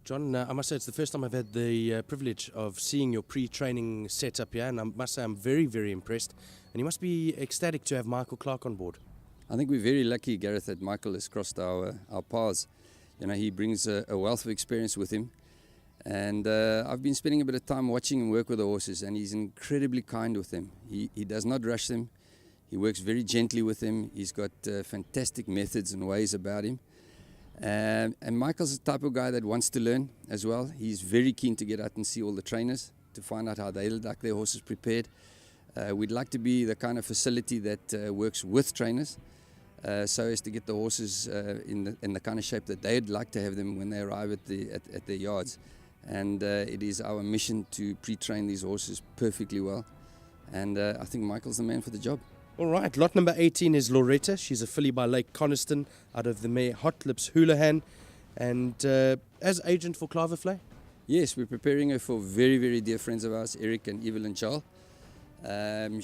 John, I must say it's the first time I've had the privilege of seeing your pre-training setup here, and I must say I'm very, very impressed. And you must be ecstatic to have Michael Clark on board. I think we're very lucky, Gareth, that Michael has crossed our paths. You know, he brings a wealth of experience with him. And I've been spending a bit of time watching him work with the horses, and he's incredibly kind with them. He does not rush them. He works very gently with them. He's got fantastic methods and ways about him. And Michael's the type of guy that wants to learn as well. He's very keen to get out and see all the trainers to find out how they like their horses prepared. We'd like to be the kind of facility that works with trainers so as to get the horses in the kind of shape that they'd like to have them when they arrive at their yards. And it is our mission to pre-train these horses perfectly well. And I think Michael's the man for the job. All right, lot number 18 is Loretta. She's a filly by Lake Coniston out of the mare Hot Lips Houlihan. And as agent for Klawervlei? Yes, we're preparing her for very, very dear friends of ours, Eric and Evelyn Charles.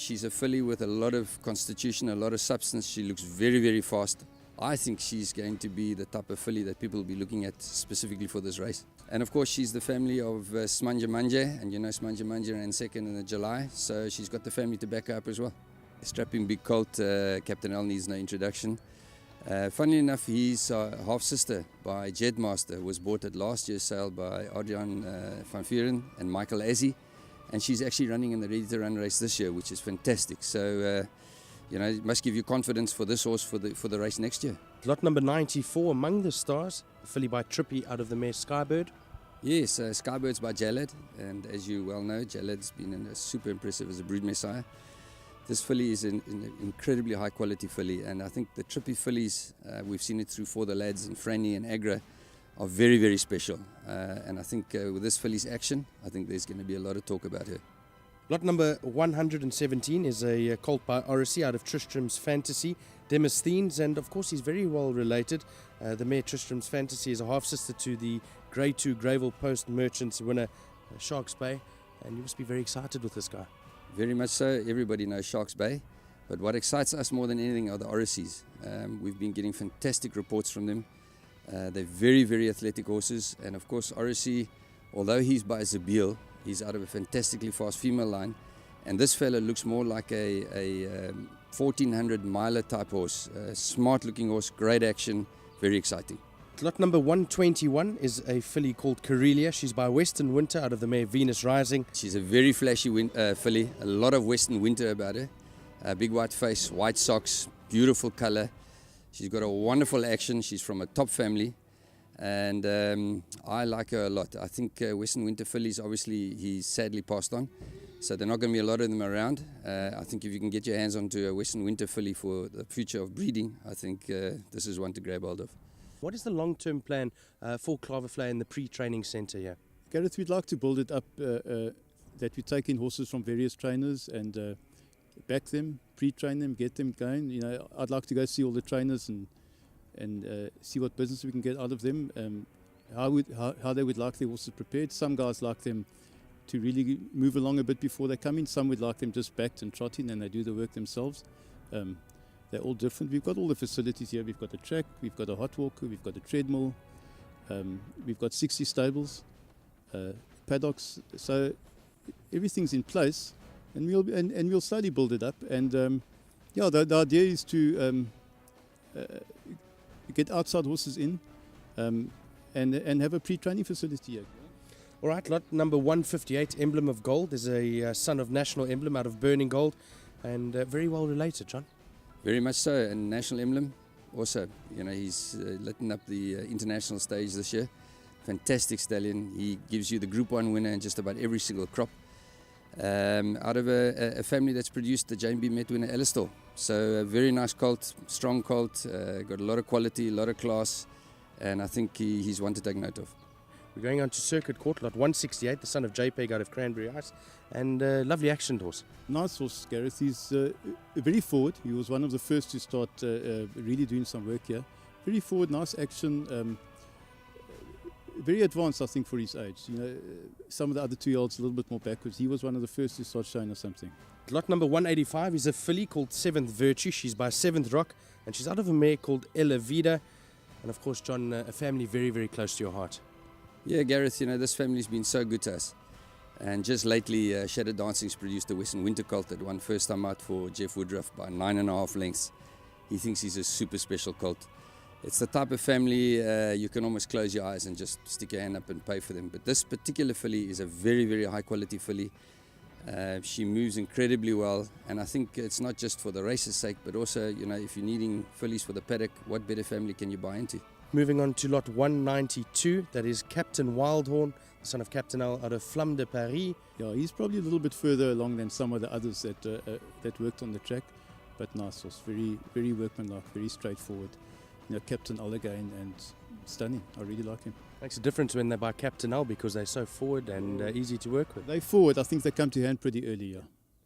She's a filly with a lot of constitution, a lot of substance. She looks very, very fast. I think she's going to be the type of filly that people will be looking at specifically for this race. And of course, she's the family of Smanja Manje, and you know Smanja Manje ran second in the July, so she's got the family to back her up as well. Strapping big colt, Captain L needs no introduction. Funnily enough, his half-sister by Jedmaster was bought at last year's sale by Adrian van Vuren and Michael Azzi, and she's actually running in the ready-to-run race this year, which is fantastic. So, you know, it must give you confidence for this horse for the race next year. Lot number 94, Among the Stars, a filly by Trippy out of the mare Skybird. Yes, Skybird's by Jalad, and as you well know, Jalad's been super impressive as a brood messiah. This filly is an incredibly high quality filly, and I think the Trippy fillies, we've seen it through For the Lads and Franny and Agra, are very, very special. And I think with this filly's action, I think there's going to be a lot of talk about her. Lot number 117 is a colt by Orissi out of Tristram's Fantasy, Demosthenes, and of course he's very well related. The mare Tristram's Fantasy is a half-sister to the Grade 2 Gravel Post Merchants winner, Sharks Bay, and you must be very excited with this guy. Very much so. Everybody knows Sharks Bay, but what excites us more than anything are the Orissis. We've been getting fantastic reports from them. They're very, very athletic horses, and of course Orissi, although he's by Zabil, he's out of a fantastically fast female line, and this fella looks more like a 1400 miler type horse. Smart looking horse, great action, very exciting. Lot number 121 is a filly called Carelia. She's by Western Winter out of the mare Venus Rising. She's a very flashy filly, a lot of Western Winter about her. Big white face, white socks, beautiful color. She's got a wonderful action. She's from a top family, and I like her a lot. I think Western Winter fillies, obviously he's sadly passed on, so there are not going to be a lot of them around. I think if you can get your hands onto a Western Winter filly for the future of breeding, I think this is one to grab hold of. What is the long-term plan for Klawervlei in the pre-training centre here? Gareth, we'd like to build it up that we take in horses from various trainers and back them, pre-train them, get them going. You know, I'd like to go see all the trainers and see what business we can get out of them, how they would like their horses prepared. Some guys like them to really move along a bit before they come in. Some would like them just backed and trotting, and they do the work themselves. They're all different. We've got all the facilities here. We've got a track, we've got a hot walker, we've got a treadmill, we've got 60 stables, paddocks. So everything's in place, and we'll slowly build it up. And yeah, the idea is to get outside horses in and have a pre-training facility here. All right, lot number 158, Emblem of Gold. There's a son of National Emblem out of Burning Gold, and very well related, John. Very much so, and National Emblem also, you know, he's lit up the international stage this year. Fantastic stallion. He gives you the Group 1 winner in just about every single crop. Out of a family that's produced the JMB Met winner Alistair. So a very nice colt, strong colt, got a lot of quality, a lot of class, and I think he's one to take note of. We're going on to Circuit Court, lot 168, the son of JPEG out of Cranberry Ice, and lovely action horse. Nice horse, Gareth. He's very forward. He was one of the first to start really doing some work here. Very forward, nice action. Very advanced, I think, for his age. You know, some of the other 2-year-olds a little bit more backwards. He was one of the first to start showing us something. Lot number 185 is a filly called Seventh Virtue. She's by Seventh Rock, and she's out of a mare called Ella Vida. And of course, John, a family very, very close to your heart. Yeah, Gareth, this family's been so good to us. And just lately, Shadow Dancing's produced a Western Winter colt that won first time out for Jeff Woodruff by 9.5 lengths. He thinks he's a super special colt. It's the type of family you can almost close your eyes and just stick your hand up and pay for them. But this particular filly is a very, very high quality filly. She moves incredibly well, and I think it's not just for the race's sake, but also, if you're needing fillies for the paddock, what better family can you buy into? Moving on to lot 192, that is Captain Wildhorn, the son of Captain Al out of Flamme de Paris. Yeah, he's probably a little bit further along than some of the others that worked on the track, but nice horse, very, very workmanlike, very straightforward. Captain Al again, and stunning. I really like him. Makes a difference when they buy Captain Al because they're so forward and easy to work with. They forward. I think they come to hand pretty early. Yeah.